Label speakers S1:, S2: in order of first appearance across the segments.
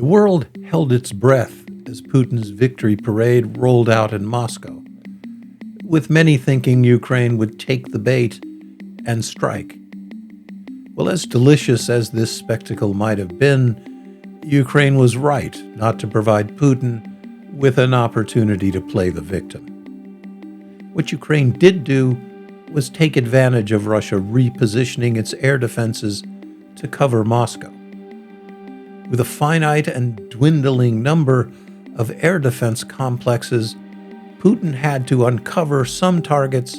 S1: The world held its breath as Putin's victory parade rolled out in Moscow, with many thinking Ukraine would take the bait and strike. Well, as delicious as this spectacle might have been, Ukraine was right not to provide Putin with an opportunity to play the victim. What Ukraine did do was take advantage of Russia repositioning its air defenses to cover Moscow. With a finite and dwindling number of air defense complexes, Putin had to uncover some targets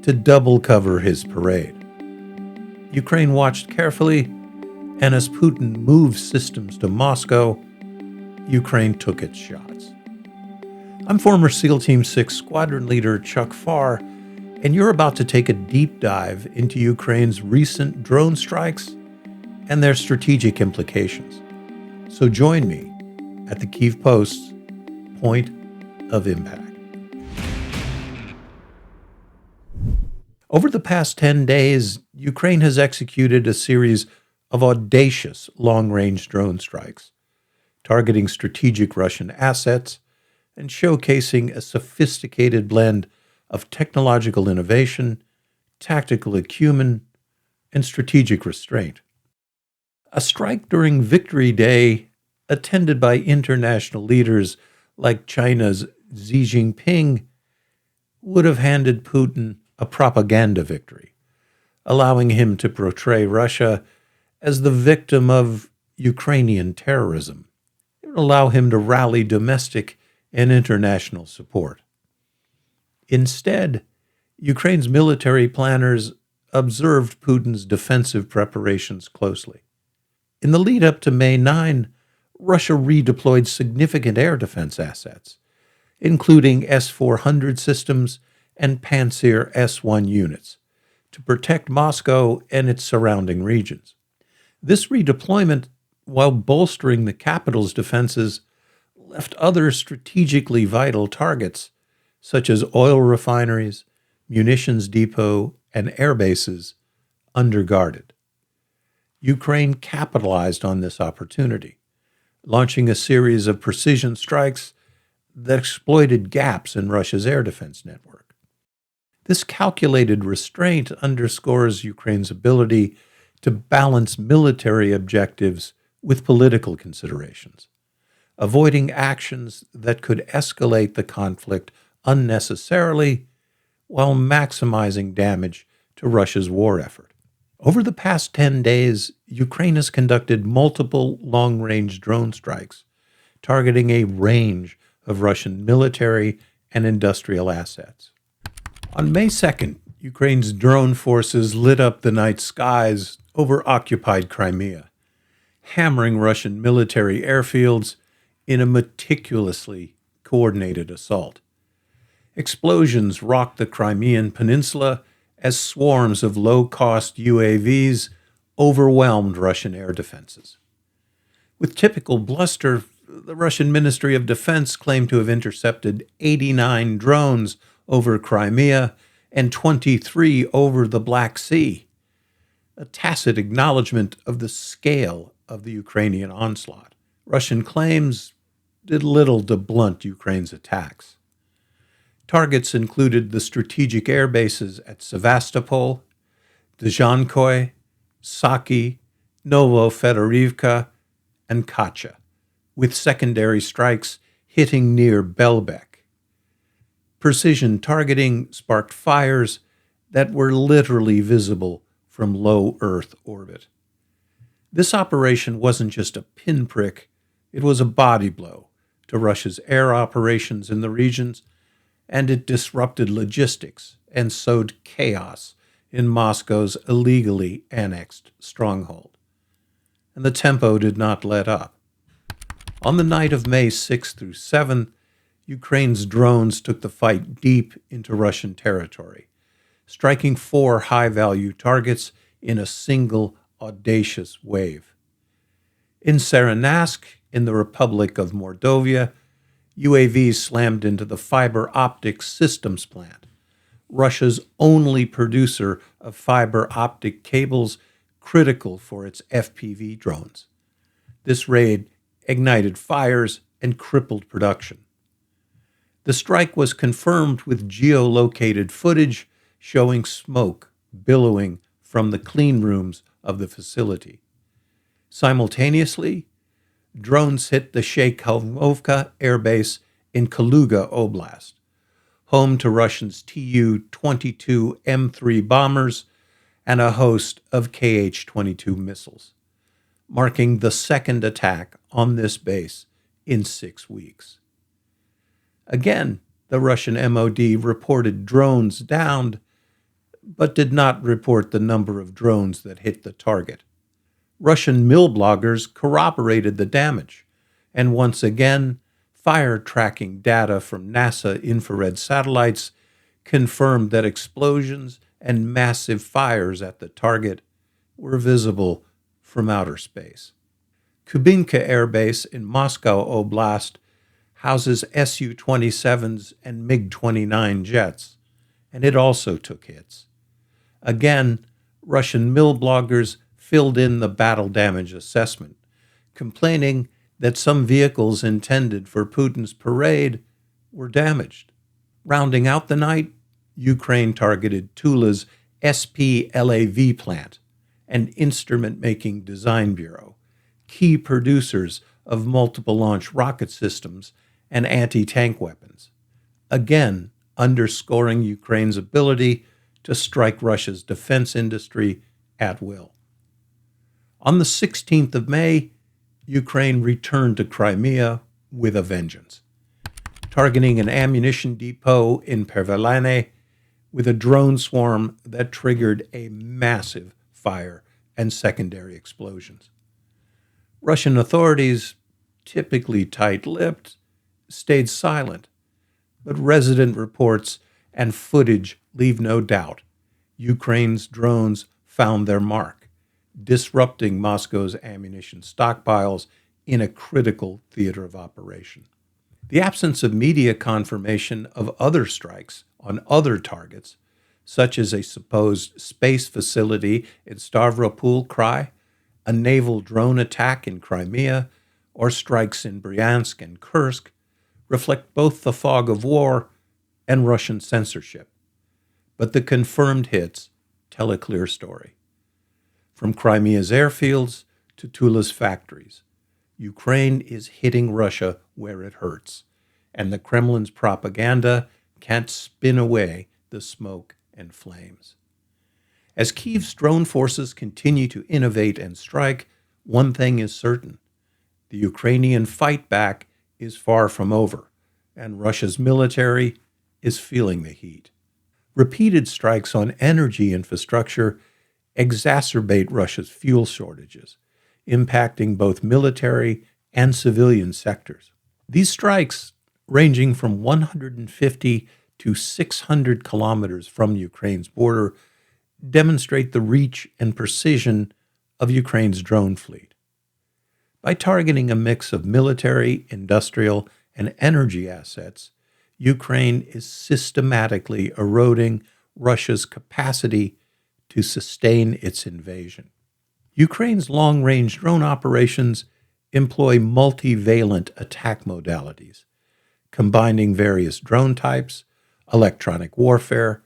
S1: to double cover his parade. Ukraine watched carefully, and as Putin moved systems to Moscow, Ukraine took its shots. I'm former SEAL Team 6 Squadron Leader Chuck Pfarrer, and you're about to take a deep dive into Ukraine's recent drone strikes and their strategic implications. So join me at the Kyiv Post's Point of Impact. Over the past 10 days, Ukraine has executed a series of audacious long-range drone strikes, targeting strategic Russian assets and showcasing a sophisticated blend of technological innovation, tactical acumen, and strategic restraint. A strike during Victory Day, attended by international leaders like China's Xi Jinping, would have handed Putin a propaganda victory, allowing him to portray Russia as the victim of Ukrainian terrorism. It would allow him to rally domestic and international support. Instead, Ukraine's military planners observed Putin's defensive preparations closely. In the lead-up to May 9, Russia redeployed significant air defense assets, including S-400 systems and Pantsir S-1 units, to protect Moscow and its surrounding regions. This redeployment, while bolstering the capital's defenses, left other strategically vital targets, such as oil refineries, munitions depot, and airbases, underguarded. Ukraine capitalized on this opportunity, launching a series of precision strikes that exploited gaps in Russia's air defense network. This calculated restraint underscores Ukraine's ability to balance military objectives with political considerations, avoiding actions that could escalate the conflict unnecessarily while maximizing damage to Russia's war effort. Over the past 10 days, Ukraine has conducted multiple long-range drone strikes, targeting a range of Russian military and industrial assets. On May 2nd, Ukraine's drone forces lit up the night skies over occupied Crimea, hammering Russian military airfields in a meticulously coordinated assault. Explosions rocked the Crimean Peninsula as swarms of low-cost UAVs overwhelmed Russian air defenses. With typical bluster, the Russian Ministry of Defense claimed to have intercepted 89 drones over Crimea and 23 over the Black Sea, a tacit acknowledgement of the scale of the Ukrainian onslaught. Russian claims did little to blunt Ukraine's attacks. Targets included the strategic air bases at Sevastopol, Dzhankoy, Saki, Novo-Fedorivka, and Kacha, with secondary strikes hitting near Belbek. Precision targeting sparked fires that were literally visible from low Earth orbit. This operation wasn't just a pinprick, it was a body blow to Russia's air operations in the regions, and it disrupted logistics and sowed chaos in Moscow's illegally annexed stronghold. And the tempo did not let up. On the night of May 6th through 7th, Ukraine's drones took the fight deep into Russian territory, striking 4 high-value targets in a single audacious wave. In Serenask, in the Republic of Mordovia, UAVs slammed into the fiber optic systems plant, Russia's only producer of fiber optic cables critical for its FPV drones. This raid ignited fires, and crippled production. The strike was confirmed with geolocated footage showing smoke billowing from the clean rooms of the facility. Simultaneously, drones hit the Shaykovka airbase in Kaluga Oblast, home to Russians' Tu-22 M3 bombers and a host of Kh-22 missiles, marking the second attack on this base in 6 weeks. Again, the Russian MOD reported drones downed, but did not report the number of drones that hit the target. Russian mill bloggers corroborated the damage, and once again, fire tracking data from NASA infrared satellites confirmed that explosions and massive fires at the target were visible from outer space. Kubinka Air Base in Moscow Oblast houses Su-27s and MiG-29 jets, and it also took hits. Again, Russian mill bloggers filled in the battle damage assessment, complaining that some vehicles intended for Putin's parade were damaged. Rounding out the night, Ukraine targeted Tula's SPLAV plant, an instrument-making design bureau, key producers of multiple launch rocket systems and anti-tank weapons, again underscoring Ukraine's ability to strike Russia's defense industry at will. On the 16th of May, Ukraine returned to Crimea with a vengeance, targeting an ammunition depot in Pervelane with a drone swarm that triggered a massive fire and secondary explosions. Russian authorities, typically tight-lipped, stayed silent, but resident reports and footage leave no doubt Ukraine's drones found their mark, disrupting Moscow's ammunition stockpiles in a critical theater of operation. The absence of media confirmation of other strikes on other targets, such as a supposed space facility in Stavropol Krai, a naval drone attack in Crimea, or strikes in Bryansk and Kursk, reflect both the fog of war and Russian censorship. But the confirmed hits tell a clear story. From Crimea's airfields to Tula's factories, Ukraine is hitting Russia where it hurts, and the Kremlin's propaganda can't spin away the smoke and flames. As Kyiv's drone forces continue to innovate and strike, one thing is certain: the Ukrainian fight back is far from over, and Russia's military is feeling the heat. Repeated strikes on energy infrastructure exacerbate Russia's fuel shortages, impacting both military and civilian sectors. These strikes, ranging from 150 to 600 kilometers from Ukraine's border, demonstrate the reach and precision of Ukraine's drone fleet. By targeting a mix of military, industrial, and energy assets, Ukraine is systematically eroding Russia's capacity to sustain its invasion. Ukraine's long-range drone operations employ multivalent attack modalities, combining various drone types, electronic warfare,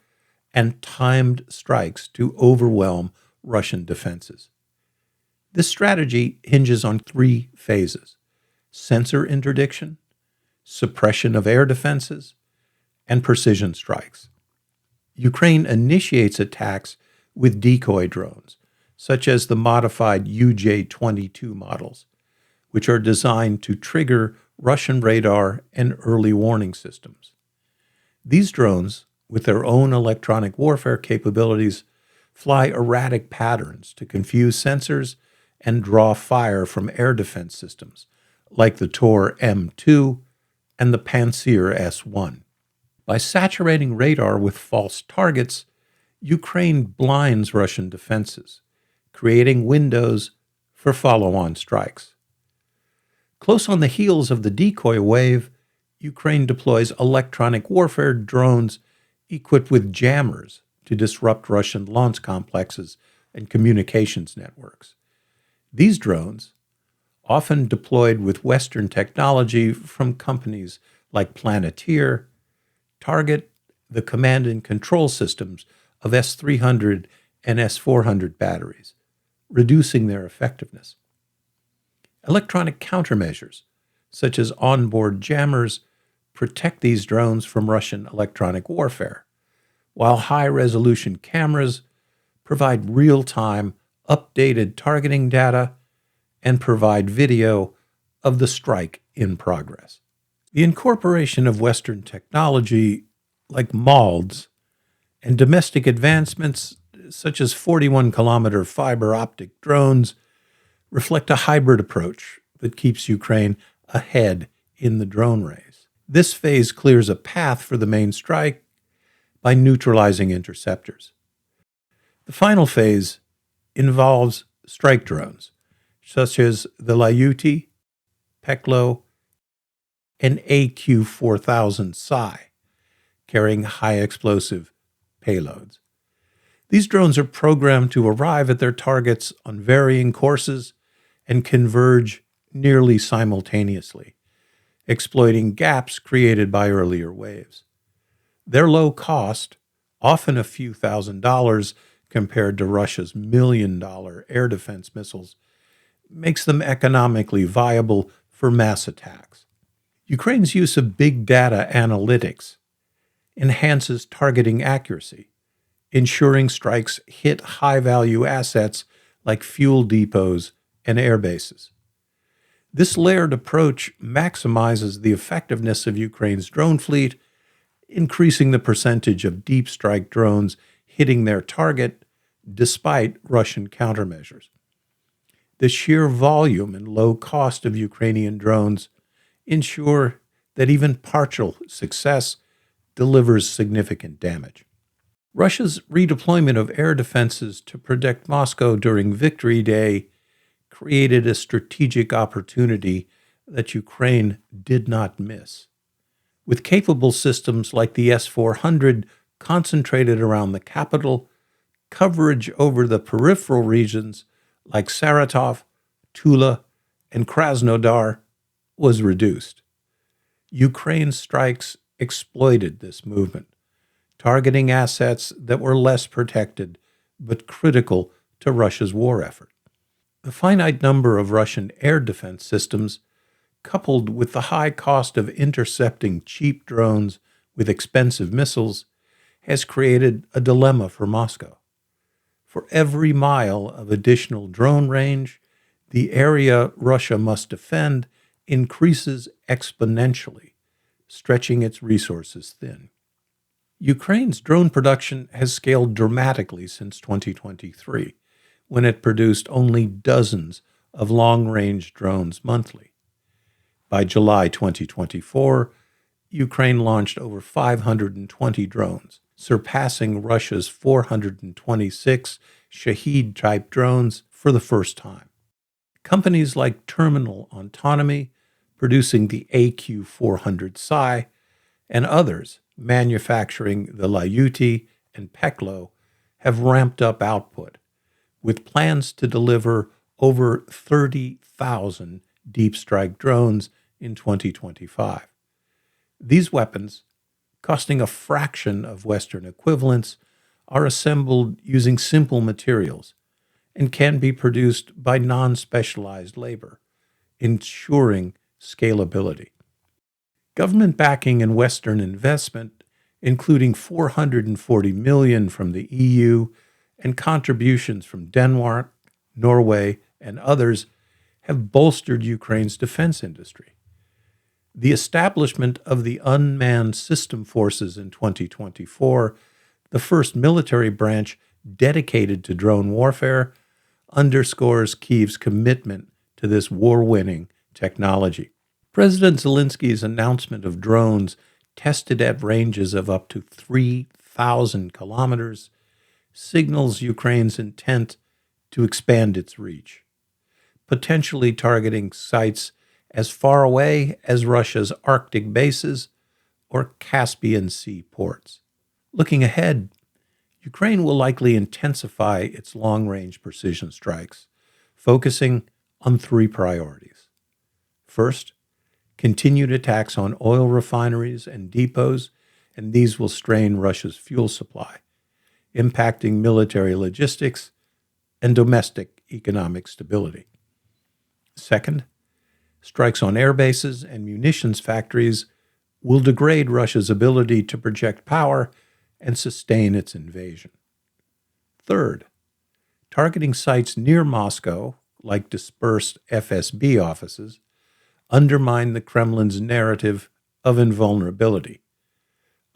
S1: and timed strikes to overwhelm Russian defenses. This strategy hinges on 3 phases: sensor interdiction, suppression of air defenses, and precision strikes. Ukraine initiates attacks with decoy drones, such as the modified UJ-22 models, which are designed to trigger Russian radar and early warning systems. These drones, with their own electronic warfare capabilities, fly erratic patterns to confuse sensors and draw fire from air defense systems, like the Tor M2 and the Pantsir S1. By saturating radar with false targets, Ukraine blinds Russian defenses, creating windows for follow-on strikes. Close on the heels of the decoy wave, Ukraine deploys electronic warfare drones equipped with jammers to disrupt Russian launch complexes and communications networks. These drones, often deployed with Western technology from companies like Planeteer, target the command and control systems of S-300 and S-400 batteries, reducing their effectiveness. Electronic countermeasures, such as onboard jammers, protect these drones from Russian electronic warfare, while high-resolution cameras provide real-time, updated targeting data and provide video of the strike in progress. The incorporation of Western technology like MALDs and domestic advancements such as 41-kilometer fiber optic drones reflect a hybrid approach that keeps Ukraine ahead in the drone race. This phase clears a path for the main strike by neutralizing interceptors. The final phase involves strike drones, such as the Lyuti, Peklo, and AQ-4000 Psi, carrying high explosive payloads. These drones are programmed to arrive at their targets on varying courses and converge nearly simultaneously, exploiting gaps created by earlier waves. Their low cost, often a few $1,000s compared to Russia's $1 million air defense missiles, makes them economically viable for mass attacks. Ukraine's use of big data analytics enhances targeting accuracy, ensuring strikes hit high-value assets like fuel depots and airbases. This layered approach maximizes the effectiveness of Ukraine's drone fleet, increasing the percentage of deep strike drones hitting their target despite Russian countermeasures. The sheer volume and low cost of Ukrainian drones ensure that even partial success delivers significant damage. Russia's redeployment of air defenses to protect Moscow during Victory Day created a strategic opportunity that Ukraine did not miss. With capable systems like the S-400 concentrated around the capital, coverage over the peripheral regions like Saratov, Tula, and Krasnodar was reduced. Ukraine's strikes exploited this movement, targeting assets that were less protected but critical to Russia's war effort. The finite number of Russian air defense systems, coupled with the high cost of intercepting cheap drones with expensive missiles, has created a dilemma for Moscow. For every mile of additional drone range, the area Russia must defend increases exponentially, stretching its resources thin. Ukraine's drone production has scaled dramatically since 2023, when it produced only dozens of long-range drones monthly. By July 2024, Ukraine launched over 520 drones, surpassing Russia's 426 Shahed-type drones for the first time. Companies like Terminal Autonomy, producing the AQ-400 Psi, and others manufacturing the Lyuti and Peklo have ramped up output, with plans to deliver over 30,000 deep strike drones in 2025. These weapons, costing a fraction of Western equivalents, are assembled using simple materials and can be produced by non-specialized labor, ensuring scalability. Government backing and Western investment, including $440 million from the EU and contributions from Denmark, Norway, and others, have bolstered Ukraine's defense industry. The establishment of the unmanned system forces in 2024, the first military branch dedicated to drone warfare, underscores Kyiv's commitment to this war-winning technology. President Zelensky's announcement of drones tested at ranges of up to 3,000 kilometers signals Ukraine's intent to expand its reach, potentially targeting sites as far away as Russia's Arctic bases or Caspian Sea ports. Looking ahead, Ukraine will likely intensify its long-range precision strikes, focusing on three priorities: First, continued attacks on oil refineries and depots, and these will strain Russia's fuel supply, impacting military logistics and domestic economic stability. Second, strikes on airbases and munitions factories will degrade Russia's ability to project power and sustain its invasion. Third, targeting sites near Moscow, like dispersed FSB offices, undermine the Kremlin's narrative of invulnerability,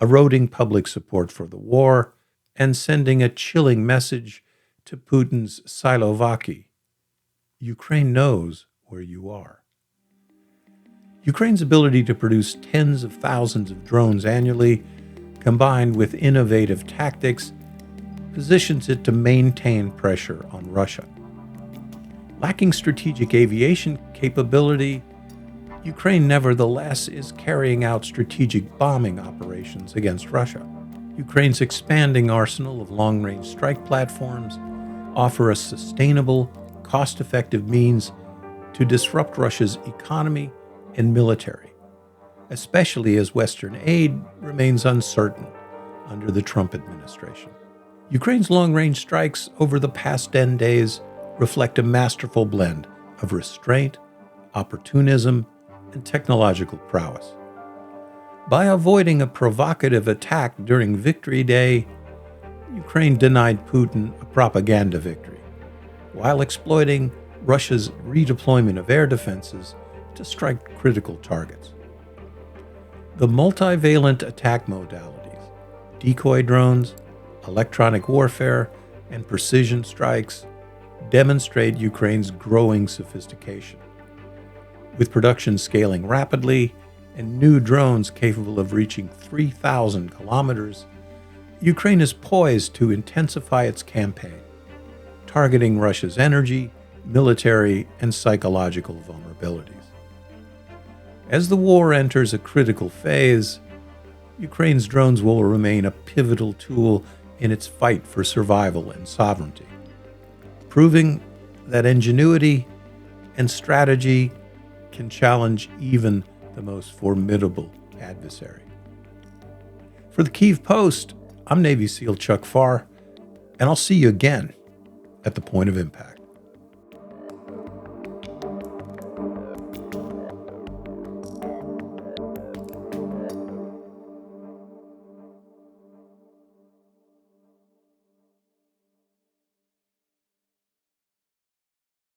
S1: eroding public support for the war and sending a chilling message to Putin's Silovaki. Ukraine knows where you are. Ukraine's ability to produce tens of thousands of drones annually, combined with innovative tactics, positions it to maintain pressure on Russia. Lacking strategic aviation capability, Ukraine nevertheless is carrying out strategic bombing operations against Russia. Ukraine's expanding arsenal of long-range strike platforms offer a sustainable, cost-effective means to disrupt Russia's economy and military, especially as Western aid remains uncertain under the Trump administration. Ukraine's long-range strikes over the past 10 days reflect a masterful blend of restraint, opportunism, and technological prowess. By avoiding a provocative attack during Victory Day, Ukraine denied Putin a propaganda victory, while exploiting Russia's redeployment of air defenses to strike critical targets. The multivalent attack modalities, decoy drones, electronic warfare, and precision strikes, demonstrate Ukraine's growing sophistication. With production scaling rapidly and new drones capable of reaching 3,000 kilometers, Ukraine is poised to intensify its campaign, targeting Russia's energy, military, and psychological vulnerabilities. As the war enters a critical phase, Ukraine's drones will remain a pivotal tool in its fight for survival and sovereignty, proving that ingenuity and strategy can challenge even the most formidable adversary. For the Kyiv Post, I'm Navy SEAL Chuck Pfarrer, and I'll see you again at the point of impact.